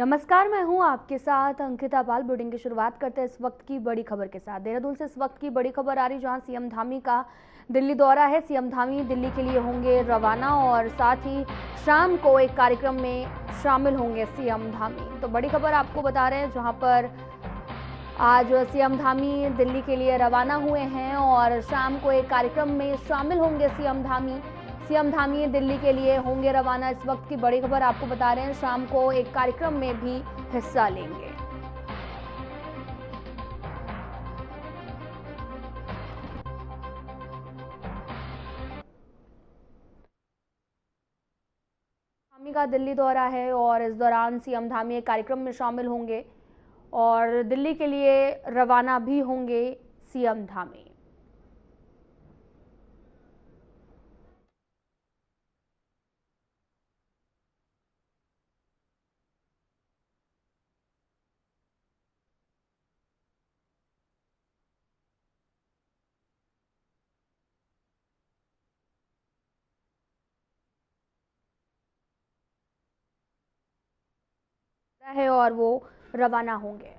नमस्कार, मैं हूं आपके साथ अंकिता पाल। बुलेटिन की शुरुआत करते हैं इस वक्त की बड़ी खबर के साथ। देहरादून से इस वक्त की बड़ी खबर आ रही, जहां सीएम धामी का दिल्ली दौरा है। सीएम धामी दिल्ली के लिए होंगे रवाना और साथ ही शाम को एक कार्यक्रम में शामिल होंगे सीएम धामी। तो बड़ी खबर आपको बता रहे हैं, जहां पर आज सीएम धामी दिल्ली के लिए रवाना हुए हैं और शाम को एक कार्यक्रम में शामिल होंगे सीएम धामी। सीएम धामी दिल्ली के लिए होंगे रवाना। इस वक्त की बड़ी खबर आपको बता रहे हैं, शाम को एक कार्यक्रम में भी हिस्सा लेंगे। धामी का दिल्ली दौरा है और इस दौरान सीएम धामी एक कार्यक्रम में शामिल होंगे और दिल्ली के लिए रवाना भी होंगे सीएम धामी। है और वो रवाना होंगे।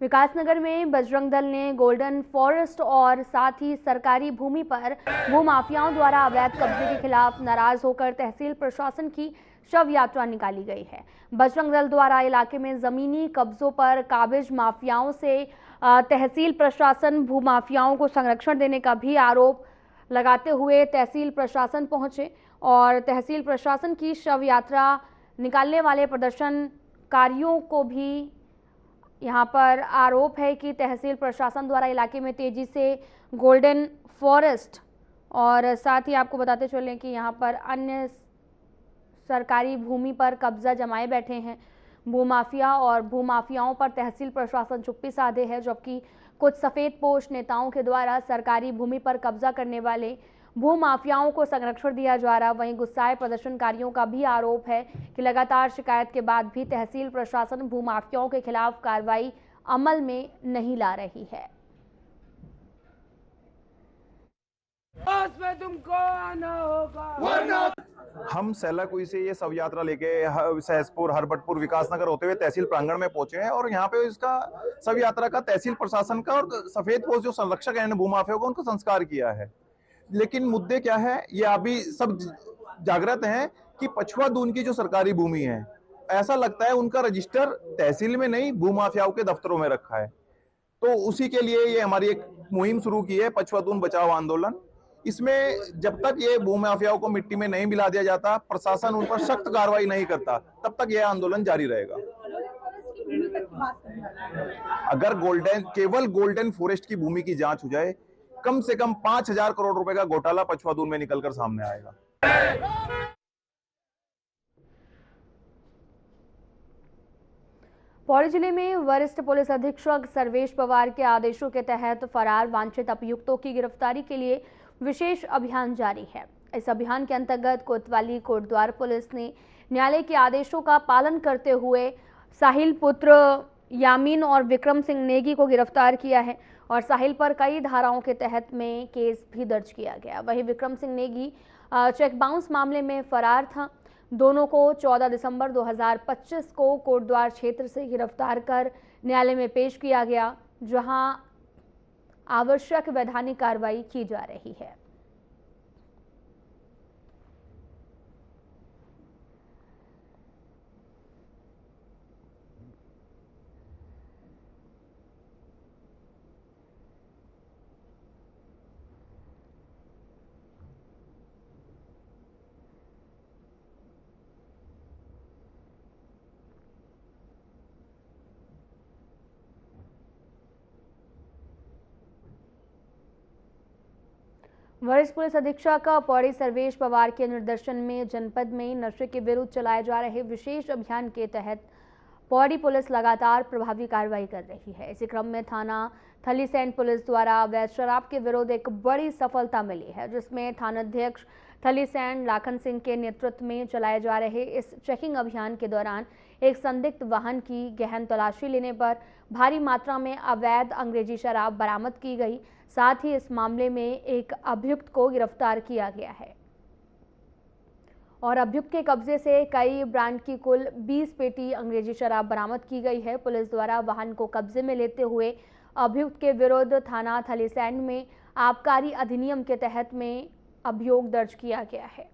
विकासनगर में बजरंग दल ने गोल्डन फॉरेस्ट और साथ ही सरकारी भूमि पर भूमाफियाओं द्वारा अवैध कब्जे के खिलाफ नाराज होकर तहसील प्रशासन की शव यात्रा निकाली गई है। बजरंग दल द्वारा इलाके में जमीनी कब्जों पर काबिज माफियाओं से तहसील प्रशासन भूमाफियाओं को संरक्षण देने का भी आरोप लगाते हुए तहसील प्रशासन पहुंचे और तहसील प्रशासन की शव यात्रा निकालने वाले प्रदर्शनकारियों को भी यहाँ पर आरोप है कि तहसील प्रशासन द्वारा इलाके में तेजी से गोल्डन फॉरेस्ट और साथ ही आपको बताते चलें कि यहाँ पर अन्य सरकारी भूमि पर कब्जा जमाए बैठे हैं भूमाफिया और भूमाफियाओं पर तहसील प्रशासन चुप्पी साधे है, जबकि कुछ सफेदपोश नेताओं के द्वारा सरकारी भूमि पर कब्जा करने वाले भूमाफियाओं को संरक्षण दिया जा रहा। वहीं गुस्साए प्रदर्शनकारियों का भी आरोप है कि लगातार शिकायत के बाद भी तहसील प्रशासन भूमाफियाओं के खिलाफ कार्रवाई अमल में नहीं ला रही है। तुमको आना होगा। हम सैलाकुई से ये शव यात्रा लेके सहसपुर, हरबटपुर, विकासनगर होते हुए तहसील प्रांगण में पहुंचे हैं और यहाँ पे इसका शव यात्रा का तहसील प्रशासन का और सफेद पोश जो संरक्षक है भूमाफियों का, उनका संस्कार किया है। लेकिन मुद्दे क्या है, ये अभी सब जागृत हैं कि पछुआ दून की जो सरकारी भूमि है, ऐसा लगता है उनका रजिस्टर तहसील में नहीं भूमाफियाओं के दफ्तरों में रखा है। तो उसी के लिए ये हमारी एक मुहिम शुरू की है, पछुआ दून बचाओ आंदोलन। इसमें जब तक ये भूमाफियाओं को मिट्टी में नहीं मिला दिया जाता, प्रशासन उन पर सख्त कार्रवाई नहीं करता, तब तक यह आंदोलन जारी रहेगा। अगर केवल गोल्डन फॉरेस्ट की भूमि की जांच हो जाए, कम से कम 5,000 करोड़ रुपए का घोटाला पछुआ दून में निकलकर सामने आएगा। पौड़ी जिले में वरिष्ठ पुलिस अधीक्षक सर्वेश पवार के आदेशों के तहत फरार वांछित अभियुक्तों की गिरफ्तारी के लिए विशेष अभियान जारी है। इस अभियान के अंतर्गत कोतवाली कोटद्वार पुलिस ने न्यायालय के आदेशों का पालन करते हुए साहिल पुत्र यामीन और विक्रम सिंह नेगी को गिरफ्तार किया है और साहिल पर कई धाराओं के तहत में केस भी दर्ज किया गया। वहीं विक्रम सिंह नेगी चेक बाउंस मामले में फरार था। दोनों को 14 दिसंबर 2025 को कोटद्वार क्षेत्र से गिरफ्तार कर न्यायालय में पेश किया गया, जहां आवश्यक वैधानिक कार्रवाई की जा रही है। वरिष्ठ पुलिस अधीक्षक पौड़ी सर्वेश पवार के निर्देशन में जनपद में नशे के विरुद्ध चलाए जा रहे विशेष अभियान के तहत पौड़ी पुलिस लगातार प्रभावी कार्रवाई कर रही है। इसी क्रम में थाना थलीसैंड पुलिस द्वारा अवैध शराब के विरुद्ध एक बड़ी सफलता मिली है, जिसमें थानाध्यक्ष थलीसैंड लाखन सिंह के नेतृत्व में चलाए जा रहे इस चेकिंग अभियान के दौरान एक संदिग्ध वाहन की गहन तलाशी लेने पर भारी मात्रा में अवैध अंग्रेजी शराब बरामद की गई। साथ ही इस मामले में एक अभियुक्त को गिरफ्तार किया गया है। और अभियुक्त के कब्जे से कई ब्रांड की कुल 20 पेटी अंग्रेजी शराब बरामद की गई है। पुलिस द्वारा वाहन को कब्जे में लेते हुए अभियुक्त के विरुद्ध थाना थलीसैंड में आबकारी अधिनियम के तहत में अभियोग दर्ज किया गया है।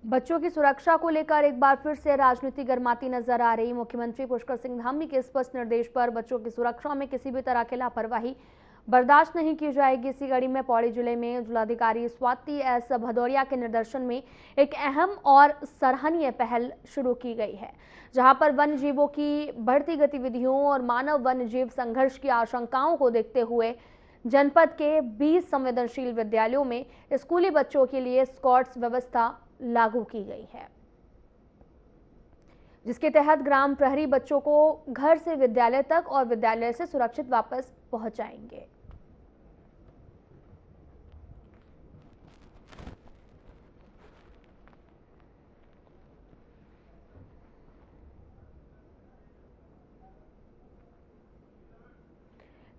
बच्चों की सुरक्षा को लेकर एक बार फिर से राजनीति गर्माती नजर आ रही। मुख्यमंत्री पुष्कर सिंह धामी के स्पष्ट निर्देश पर बच्चों की सुरक्षा में किसी भी तरह की लापरवाही बर्दाश्त नहीं की जाएगी। इसी कड़ी में पौड़ी जिले में जिलाधिकारी स्वाति एस भदौरिया के निर्देशन में एक अहम और सराहनीय पहल शुरू की गई है, जहां पर वन्य जीवों की बढ़ती गतिविधियों और मानव वन्य जीव संघर्ष की आशंकाओं को देखते हुए जनपद के 20 संवेदनशील विद्यालयों में स्कूली बच्चों के लिए स्कॉट्स व्यवस्था लागू की गई है, जिसके तहत ग्राम प्रहरी बच्चों को घर से विद्यालय तक और विद्यालय से सुरक्षित वापस पहुंचाएंगे।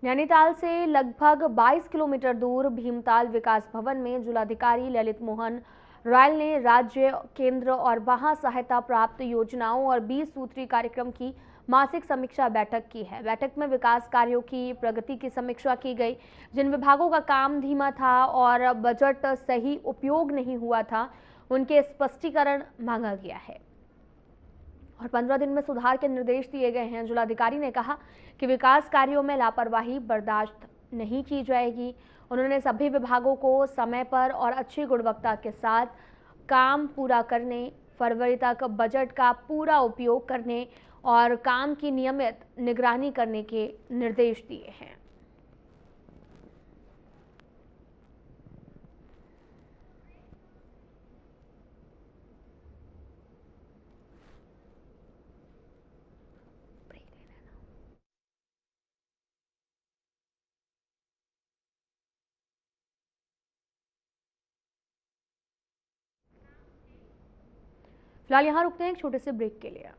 नैनीताल से लगभग 22 किलोमीटर दूर भीमताल विकास भवन में जिलाधिकारी ललित मोहन रॉयल ने राज्य, केंद्र और वहां सहायता प्राप्त योजनाओं और 20 सूत्री कार्यक्रम की मासिक समीक्षा बैठक की है। बैठक में विकास कार्यों की प्रगति की समीक्षा की गई। जिन विभागों का काम धीमा था और बजट सही उपयोग नहीं हुआ था, उनके स्पष्टीकरण मांगा गया है और 15 दिन में सुधार के निर्देश दिए गए हैं। जिलाधिकारी ने कहा कि विकास कार्यों में लापरवाही बर्दाश्त नहीं की जाएगी। उन्होंने सभी विभागों को समय पर और अच्छी गुणवत्ता के साथ काम पूरा करने, फरवरी तक बजट का पूरा उपयोग करने और काम की नियमित निगरानी करने के निर्देश दिए हैं। फिलहाल यहाँ रुकते हैं एक छोटे से ब्रेक के लिए।